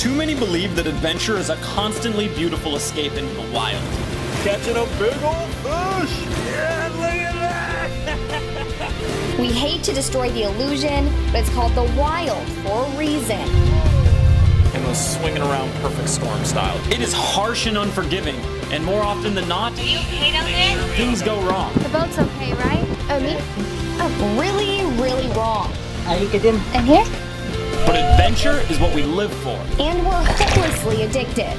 Too many believe that adventure is a constantly beautiful escape into the wild. Catching a big old fish! Yeah, look at that! We hate to destroy the illusion, but it's called the wild for a reason. And was swinging around perfect storm style. It is harsh and unforgiving, and more often than not, Are you okay down there? things go wrong. The boat's okay, right? Oh, me? Oh, really, really wrong. And here? But adventure is what we live for. And we're hopelessly addicted.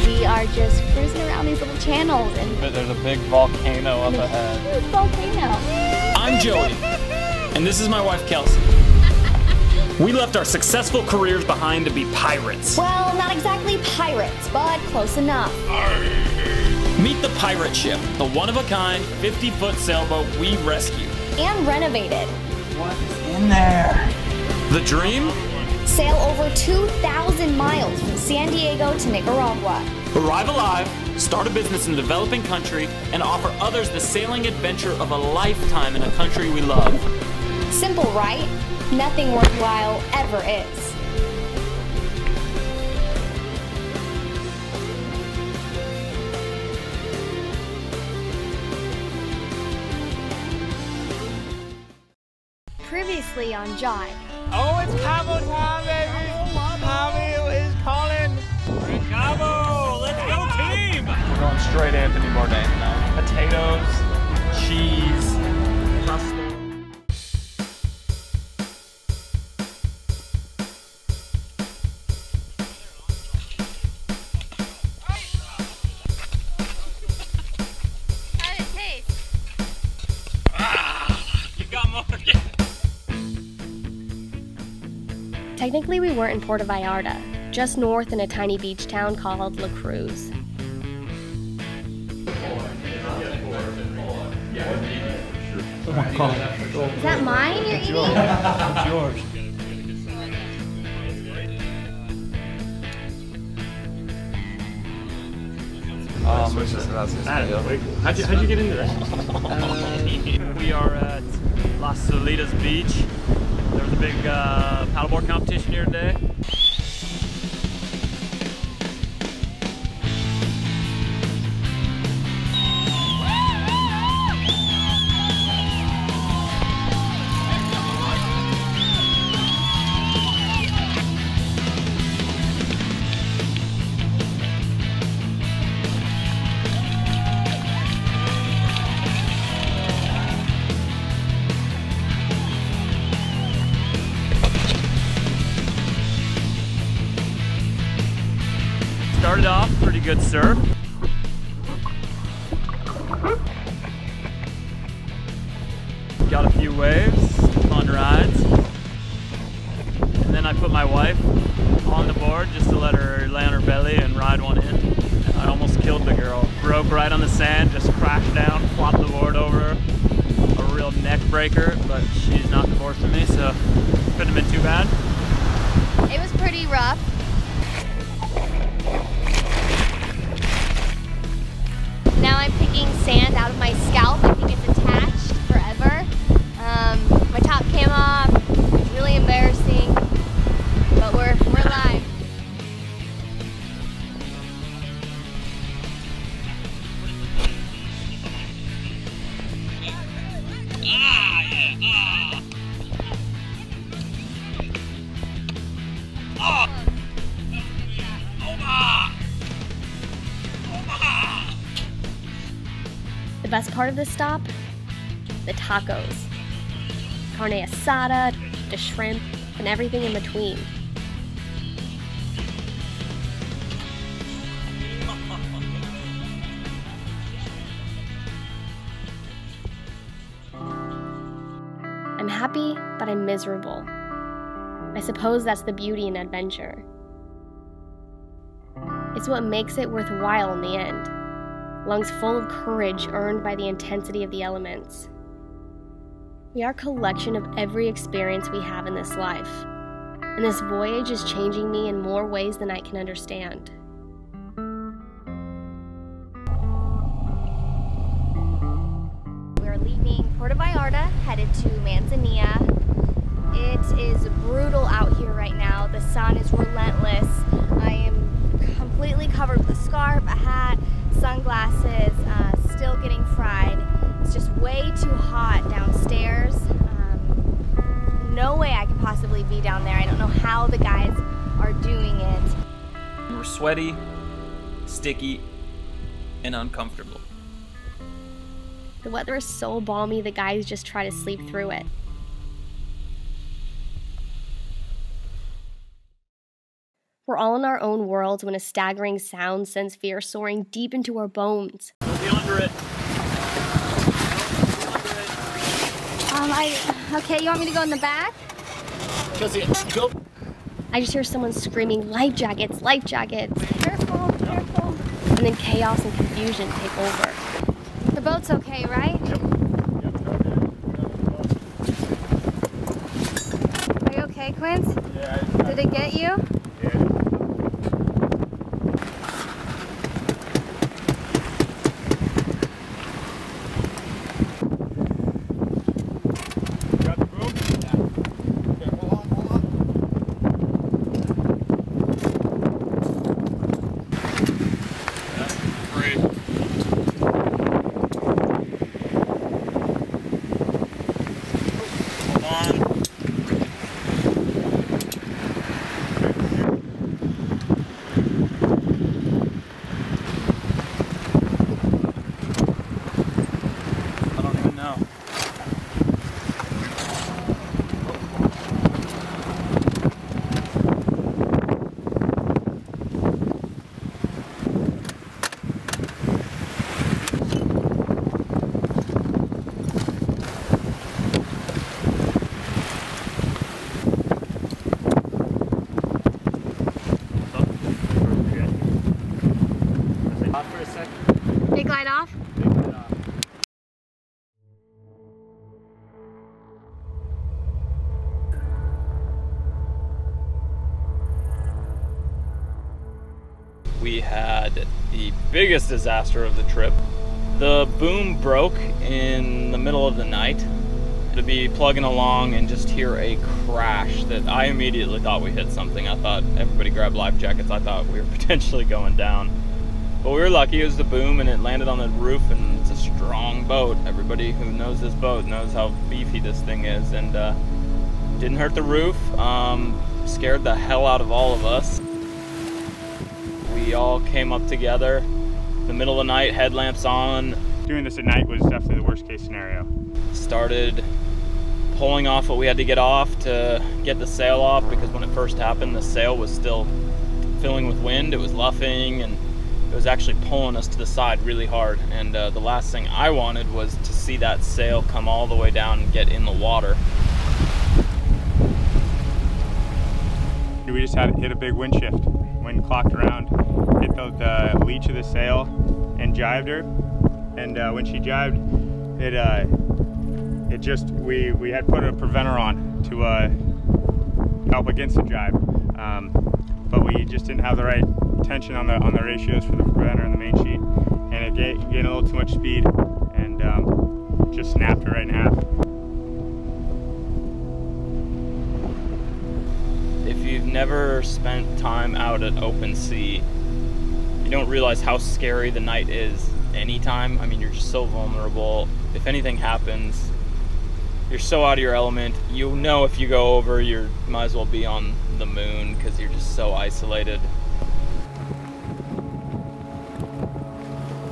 We are just cruising around these little channels and... But there's a big volcano up ahead. Huge volcano. I'm Joey, and this is my wife, Kelsey. We left our successful careers behind to be pirates. Well, not exactly pirates, but close enough. Meet the pirate ship, the one-of-a-kind 50-foot sailboat we rescued. And renovated. What is in there? The dream? Sail over 2,000 miles from San Diego to Nicaragua. Arrive alive, start a business in a developing country, and offer others the sailing adventure of a lifetime in a country we love. Simple, right? Nothing worthwhile ever is. Previously on JIBE. Oh, it's Cabo time, baby! Cabo is calling! We're in Cabo! Let's go, team! We're going straight Anthony Bourdain tonight. Potatoes, cheese, pasta. How did it taste? You got more. Technically, we weren't in Puerto Vallarta, just north in a tiny beach town called La Cruz. Is that mine you're eating? It's yours. How'd you get into that? We are at Las Solitas Beach. There was a big paddleboard competition here today. Started off pretty good surf. Got a few waves, fun rides. And then I put my wife on the board just to let her lay on her belly and ride one in. And I almost killed the girl. Broke right on the sand, just crashed down, flopped the board over. A real neck breaker, but she's not divorcing me, so couldn't have been too bad. It was pretty rough. Now I'm picking sand out of my scalp. I think it's attached forever. My top came off. It's really embarrassing, but we're live. The best part of this stop? The tacos. Carne asada, the shrimp, and everything in between. I'm happy, but I'm miserable. I suppose that's the beauty in adventure. It's what makes it worthwhile in the end. Lungs full of courage earned by the intensity of the elements. We are a collection of every experience we have in this life, and this voyage is changing me in more ways than I can understand. We're leaving Puerto Vallarta, headed to Manzanilla. It is brutal out here right now. The sun is relentless. JIBE down there. I don't know how the guys are doing it. We're sweaty, sticky, and uncomfortable. The weather is so balmy, the guys just try to sleep through it. We're all in our own worlds when a staggering sound sends fear soaring deep into our bones. Don't be under it. Okay, you want me to go in the back? Go. I just hear someone screaming, "Life jackets, life jackets!" Careful, careful. And then chaos and confusion take over. The boat's okay, right? Yep. Are you okay, Quince? Yeah. Did it get you? Big light off? We had the biggest disaster of the trip. The boom broke in the middle of the night. To be plugging along and just hear a crash that I immediately thought we hit something. I thought everybody grabbed life jackets. I thought we were potentially going down. But we were lucky. It was the boom and it landed on the roof, and it's a strong boat. Everybody who knows this boat knows how beefy this thing is, and didn't hurt the roof. Scared the hell out of all of us. We all came up together, the middle of the night, headlamps on. Doing this at night was definitely the worst case scenario. Started pulling off what we had to get off to get the sail off, because when it first happened, the sail was still filling with wind. It was luffing, and it was actually pulling us to the side really hard. And the last thing I wanted was to see that sail come all the way down and get in the water. We just had hit a big wind shift. Wind clocked around, hit the leech of the sail and jibed her. And when she jibed, we had put a preventer on to help against the jibe. But we just didn't have the right tension on the ratios for the preventer and the main sheet. And it gained a little too much speed and just snapped her right in half. If you've never spent time out at open sea, you don't realize how scary the night is anytime. I mean, you're just so vulnerable. If anything happens, you're so out of your element. You know, if you go over, you might as well be on the moon, because you're just so isolated.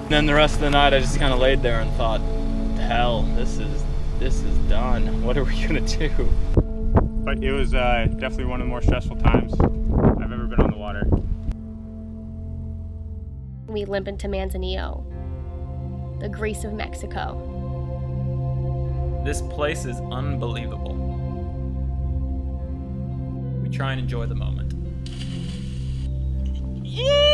And then the rest of the night, I just kind of laid there and thought, hell, this is done. What are we gonna do? But it was definitely one of the more stressful times I've ever been on the water. We limp into Manzanillo, the Greece of Mexico. This place is unbelievable. We try and enjoy the moment. Yeah!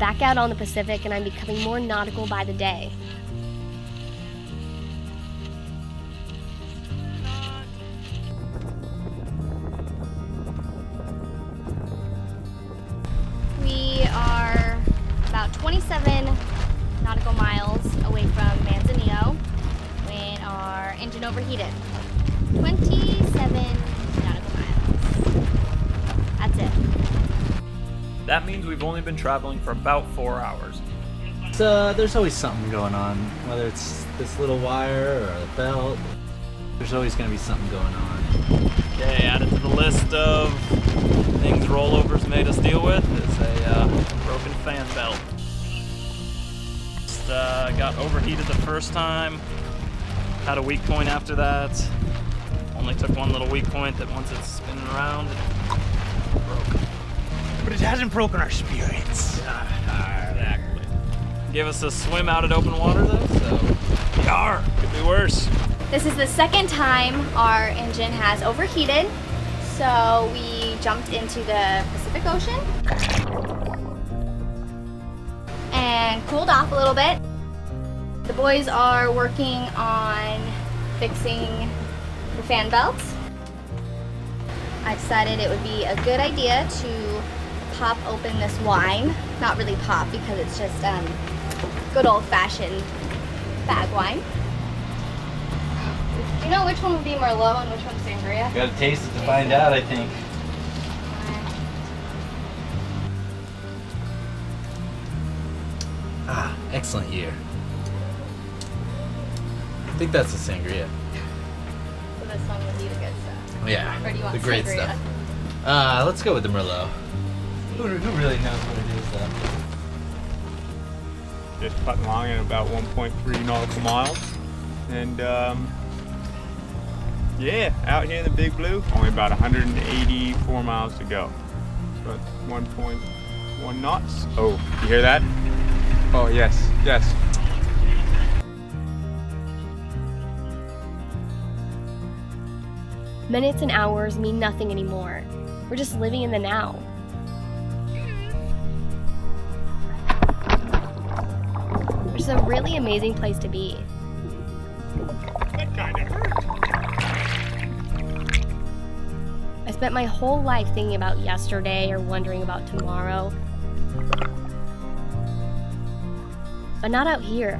back out on the Pacific, and I'm becoming more nautical by the day. We are about 27 nautical miles away from Manzanillo when our engine overheated. 27 nautical miles. That's it. That means we've only been traveling for about 4 hours. So there's always something going on, whether it's this little wire or a belt. There's always going to be something going on. Okay, added to the list of things rollovers made us deal with is a broken fan belt. Just got overheated the first time, had a weak point after that. Only took one little weak point that once it's spinning around, it broke. But it hasn't broken our spirits. Exactly. Give us a swim out at open water though, so yar, could be worse. This is the second time our engine has overheated, so we jumped into the Pacific Ocean and cooled off a little bit. The boys are working on fixing the fan belts. I decided it would be a good idea to pop open this wine. Not really pop because it's just good old-fashioned bag wine. Do you know which one would be Merlot and which one's Sangria? You gotta taste it to find out, I think. Ah, excellent year. I think that's a sangria. So this one would be the good stuff. Yeah, Or do you want the great sangria? stuff. Let's go with the Merlot. Who really knows what it is though? Just putting along at about 1.3 nautical miles. And yeah, out here in the Big Blue, only about 184 miles to go. So it's 1.1 knots. Oh, you hear that? Oh, yes, yes. Minutes and hours mean nothing anymore. We're just living in the now. Which is a really amazing place to be. That kind of hurt. I spent my whole life thinking about yesterday or wondering about tomorrow. But not out here.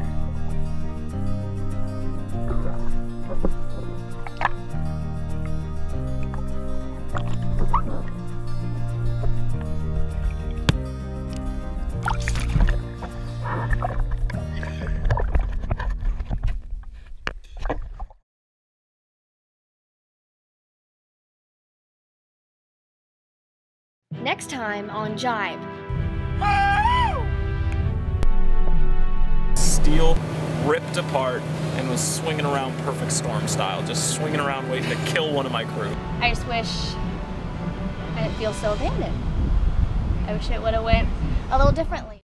Next time on JIBE. Steel ripped apart and was swinging around perfect storm style, just swinging around waiting to kill one of my crew. I just wish I didn't feel so abandoned. I wish it would have went a little differently.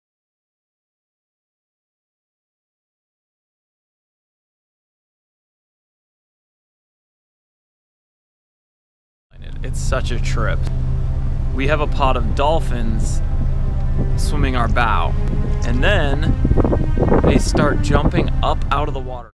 It's such a trip. We have a pod of dolphins swimming our bow, and then they start jumping up out of the water.